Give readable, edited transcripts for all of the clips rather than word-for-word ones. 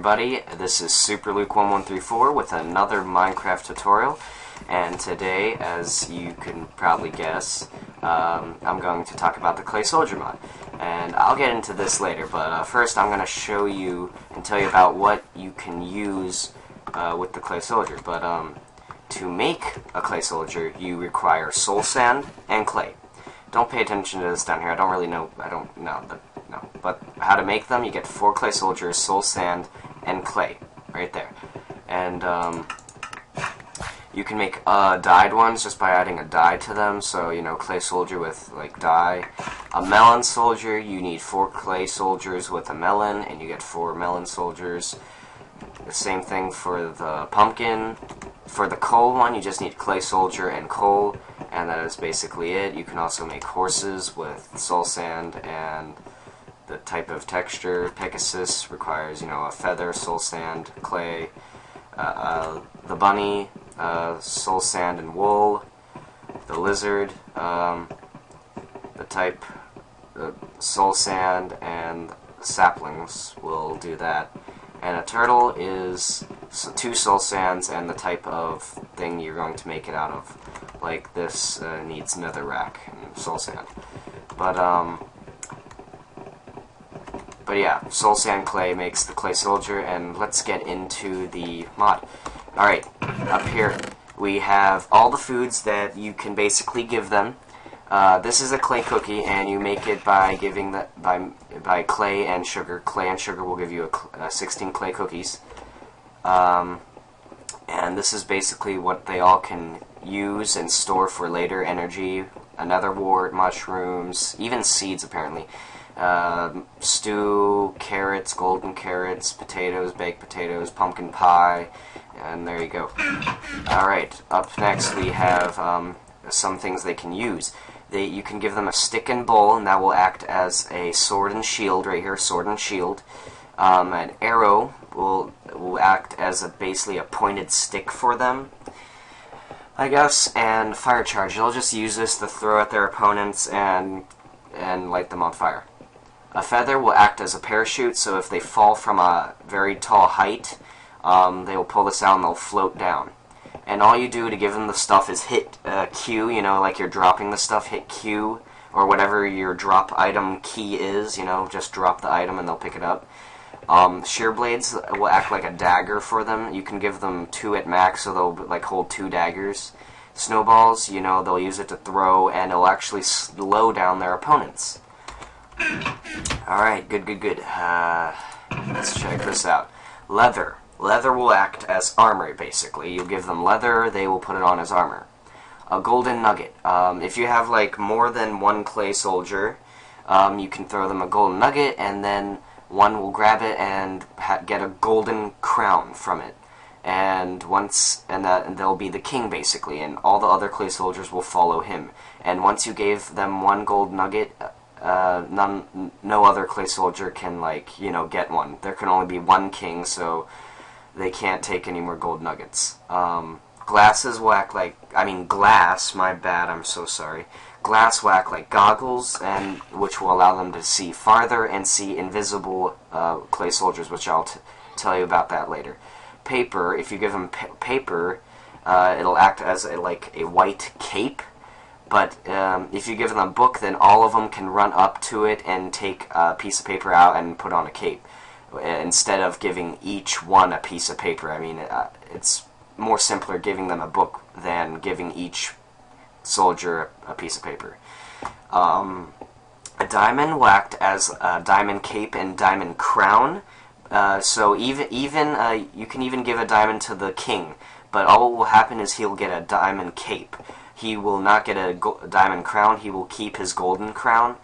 everybody, this is SuperLuke1134 with another Minecraft tutorial, and today, as you can probably guess, I'm going to talk about the Clay Soldier mod. And I'll get into this later, but first I'm going to show you and tell you about what you can use with the Clay Soldier. But to make a Clay Soldier, you require soul sand and clay. Don't pay attention to this down here. I don't really know. But how to make them? You get 4 clay soldiers, soul sand, and clay right there. And you can make dyed ones just by adding a dye to them. So clay soldier with like dye. A melon soldier, you need 4 clay soldiers with a melon, and you get 4 melon soldiers. The same thing for the pumpkin. For the coal one, you just need clay soldier and coal, and that is basically it. You can also make horses with soul sand and the type of texture. Pegasus requires, a feather, soul sand, clay. The bunny, soul sand and wool. The lizard, the type soul sand and saplings will do that. And a turtle is 2 soul sands and the type of thing you're going to make it out of. Like this needs netherrack and soul sand. But yeah, soul sand clay makes the clay soldier, and let's get into the mod. Alright, up here we have all the foods that you can basically give them. This is a clay cookie, and you make it by giving by clay and sugar. Clay and sugar will give you 16 clay cookies. And this is basically what they all can use and store for later energy. Another wart, mushrooms, even seeds apparently. Stew, carrots, golden carrots, potatoes, baked potatoes, pumpkin pie, and there you go. Alright, up next we have some things they can use. You can give them a stick and bowl, and that will act as a sword and shield right here, sword and shield. An arrow will act as basically a pointed stick for them, I guess, and fire charge. They'll just use this to throw at their opponents and light them on fire. A feather will act as a parachute, so if they fall from a very tall height, they will pull this out and they'll float down. And all you do to give them the stuff is hit Q, like you're dropping the stuff, hit Q, or whatever your drop item key is, just drop the item and they'll pick it up. Shear blades will act like a dagger for them. You can give them 2 at max, so they'll hold 2 daggers. Snowballs, they'll use it to throw, and it'll actually slow down their opponents. Alright, good. Let's check this out. Leather. Leather will act as armor, basically. You give them leather, they will put it on as armor. A golden nugget. If you have, more than 1 clay soldier, you can throw them a golden nugget, and then one will grab it and get a golden crown from it. And they'll be the king, basically, and all the other clay soldiers will follow him. And once you gave them 1 gold nugget, no other clay soldier can, get one. There can only be 1 king, so they can't take any more gold nuggets. Glasses will act glass, my bad, I'm so sorry. Glass will act like goggles, and which will allow them to see farther and see invisible clay soldiers, which I'll tell you about that later. Paper, if you give them paper, it'll act as a white cape. But if you give them a book, then all of them can run up to it and take a piece of paper out and put on a cape, instead of giving each one a piece of paper. I mean, it's more simpler giving them a book than giving each soldier a piece of paper. A diamond will act as a diamond cape and diamond crown. So even you can even give a diamond to the king, but all what will happen is he'll get a diamond cape. He will not get a diamond crown. He will keep his golden crown,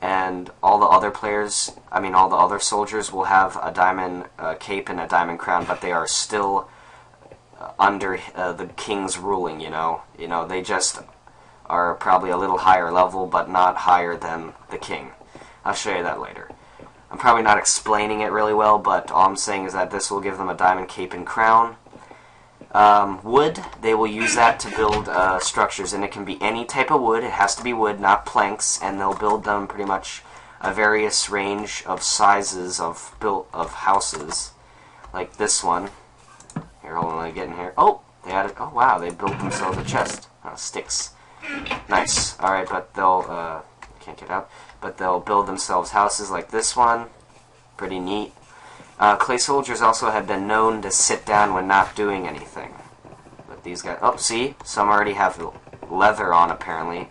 and all the other players, all the other soldiers will have a diamond cape and a diamond crown, but they are still under the king's ruling. They just are probably a little higher level, but not higher than the king. I'll show you that later. I'm probably not explaining it really well, but all I'm saying is that this will give them a diamond cape and crown. Wood, they will use that to build structures, and it can be any type of wood. It has to be wood, not planks, and they'll build them pretty much a various range of sizes of houses. like this one. Here, hold on, let me get in here. Oh, they added. Oh wow, they built themselves a chest. Sticks. Nice. All right, but they'll can't get out. But they'll build themselves houses like this one. Pretty neat. Clay soldiers also have been known to sit down when not doing anything. But these guys... Oh, see? Some already have leather on, apparently.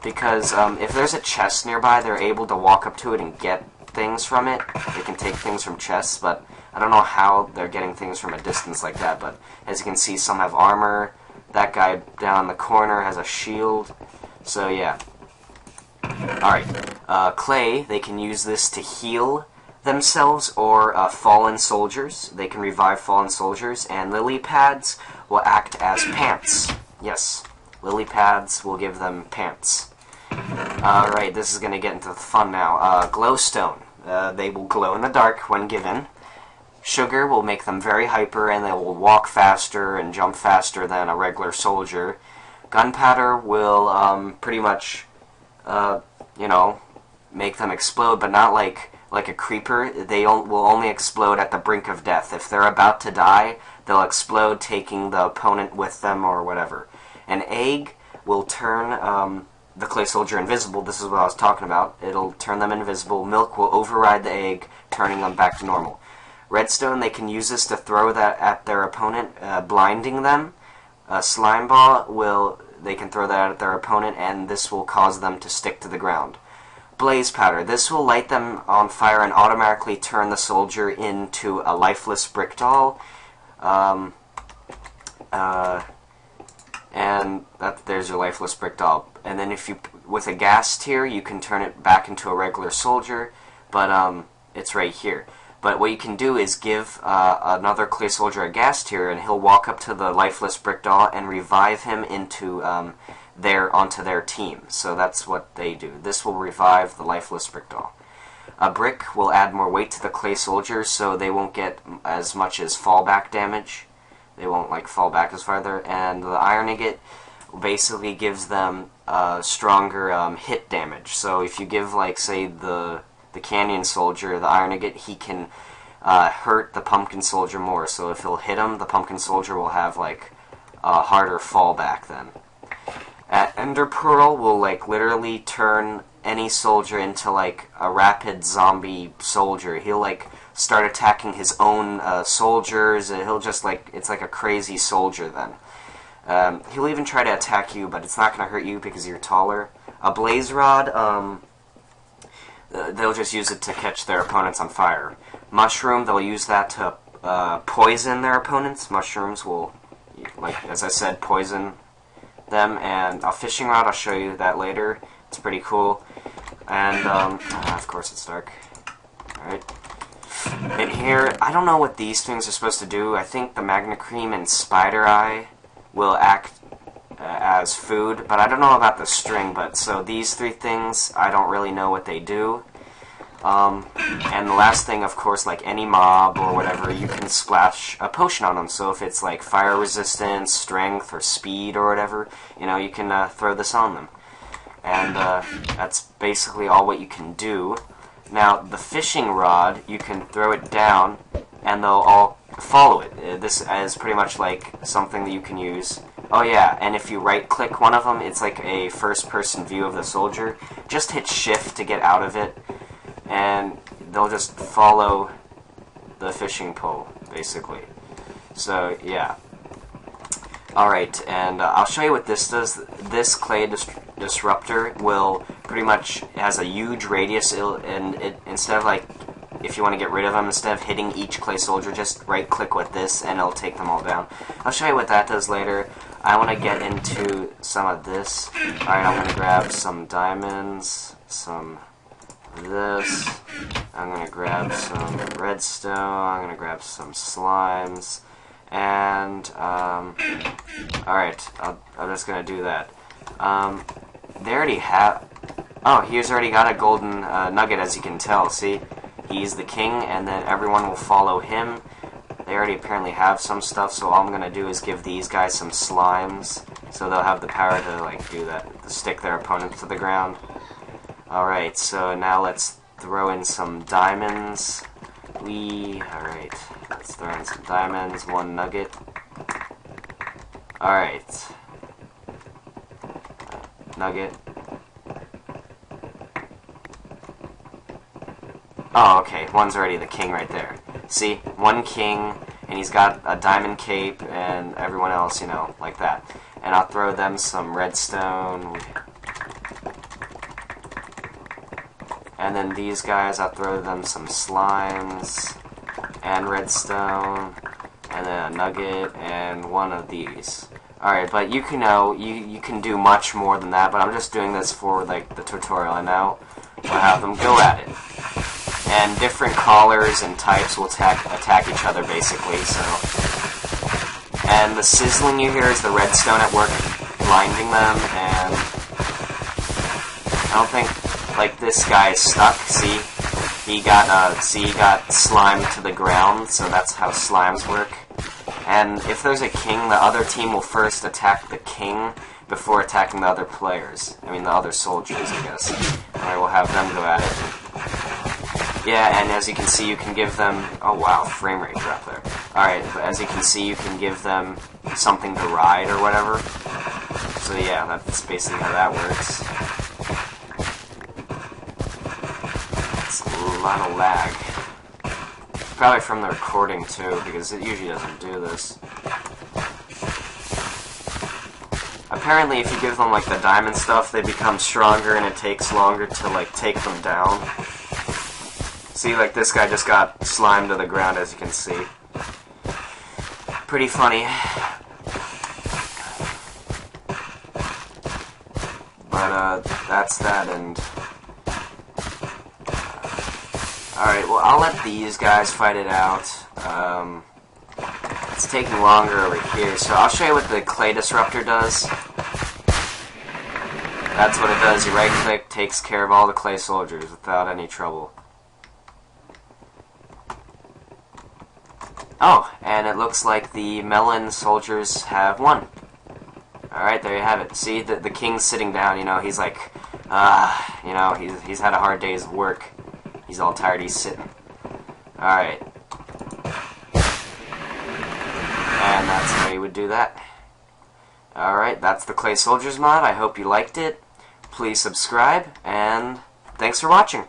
Because if there's a chest nearby, they're able to walk up to it and get things from it. They can take things from chests, but I don't know how they're getting things from a distance like that. But as you can see, some have armor. That guy down in the corner has a shield. So, yeah. Alright. Clay, they can use this to heal themselves or fallen soldiers. They can revive fallen soldiers, and lily pads will act as pants. Yes, lily pads will give them pants. Alright, this is going to get into the fun now. Glowstone. They will glow in the dark when given. Sugar will make them very hyper, and they will walk faster and jump faster than a regular soldier. Gunpowder will pretty much, you know, make them explode, but not like a creeper. They will only explode at the brink of death. If they're about to die, they'll explode, taking the opponent with them or whatever. An egg will turn the clay soldier invisible. This is what I was talking about. It'll turn them invisible. Milk will override the egg, turning them back to normal. Redstone, they can use this to throw that at their opponent, blinding them. Slime ball they can throw that at their opponent, and this will cause them to stick to the ground. Blaze powder. This will light them on fire and automatically turn the soldier into a lifeless brick doll. And there's your lifeless brick doll. And then if you, with a gas tier, you can turn it back into a regular soldier, but it's right here. But what you can do is give another clay soldier a gas tier, and he'll walk up to the lifeless brick doll and revive him into onto their team. So that's what they do. This will revive the lifeless brick doll. A brick will add more weight to the clay soldiers, so they won't get as much as fallback damage. They won't like fall back as farther. And the iron ingot basically gives them stronger hit damage. So if you give, like, say the canyon soldier the iron ingot, he can hurt the pumpkin soldier more. So if he'll hit him, the pumpkin soldier will have like a harder fallback then. Ender pearl will like literally turn any soldier into like a rapid zombie soldier. He'll like start attacking his own soldiers, and he'll just like, it's like a crazy soldier then. He'll even try to attack you, but it's not going to hurt you because you're taller. A blaze rod, they'll just use it to catch their opponents on fire. Mushroom, they'll use that to poison their opponents. Mushrooms will, like as I said, poison them. And a fishing rod, I'll show you that later. It's pretty cool. And of course it's dark. Alright. In here, I don't know what these things are supposed to do. I think the Magna Cream and Spider Eye will act as food, but I don't know about the string. But so these three things, I don't really know what they do. And the last thing, of course, like any mob or whatever, you can splash a potion on them. So if it's like fire resistance, strength, or speed or whatever, you know, you can throw this on them. And that's basically all what you can do. Now, the fishing rod, you can throw it down, and they'll all follow it. This is pretty much like something that you can use. Oh yeah, and if you right-click one of them, it's like a first-person view of the soldier. Just hit Shift to get out of it, and they'll just follow the fishing pole, basically. So, yeah. Alright, and I'll show you what this does. This clay disruptor will pretty much, has a huge radius, and it, instead of like, if you want to get rid of them, instead of hitting each clay soldier, just right-click with this, and it'll take them all down. I'll show you what that does later. I want to get into some of this. Alright, I'm going to grab some diamonds, some of this. I'm going to grab some redstone. I'm going to grab some slimes. And, alright, I'm just going to do that. They already have... Oh, he's already got a golden nugget, as you can tell, see? He's the king, and then everyone will follow him. They already apparently have some stuff, so all I'm going to do is give these guys some slimes, so they'll have the power to, like, do that, to stick their opponent to the ground. Alright, so now let's throw in some diamonds. Alright, let's throw in some diamonds, 1 nugget. Alright. Nugget. Oh, okay, one's already the king right there. See, 1 king, and he's got a diamond cape, and everyone else, you know, like that. And I'll throw them some redstone. And then these guys, I'll throw them some slimes, and redstone, and then a nugget, and 1 of these. Alright, but you can know, you can do much more than that, but I'm just doing this for, like, the tutorial, and now we'll have them go at it. And different colors and types will attack each other, basically, so... And the sizzling you hear is the redstone at work blinding them, and... I don't think... Like, this guy is stuck, see? He got slimed to the ground, so that's how slimes work. And if there's a king, the other team will first attack the king before attacking the other players. I mean, the other soldiers, I guess. Alright, we'll have them go at it. Yeah, and as you can see, you can give them... Oh, wow, frame rate drop there. Alright, but as you can see, you can give them something to ride or whatever. So yeah, that's basically how that works. It's a lot of lag. Probably from the recording, too, because it usually doesn't do this. Apparently, if you give them, like, the diamond stuff, they become stronger and it takes longer to, like, take them down. See, like, this guy just got slimed to the ground, as you can see. Pretty funny. But, that's that, and... Alright, well, I'll let these guys fight it out. It's taking longer over here, so I'll show you what the clay disruptor does. That's what it does. You right-click, takes care of all the clay soldiers without any trouble. Oh, and it looks like the melon soldiers have won. Alright, there you have it. See, the king's sitting down, you know, he's like, you know, he's had a hard day's work. He's all tired, he's sitting. Alright. And that's how you would do that. Alright, that's the Clay Soldiers mod. I hope you liked it. Please subscribe, and thanks for watching.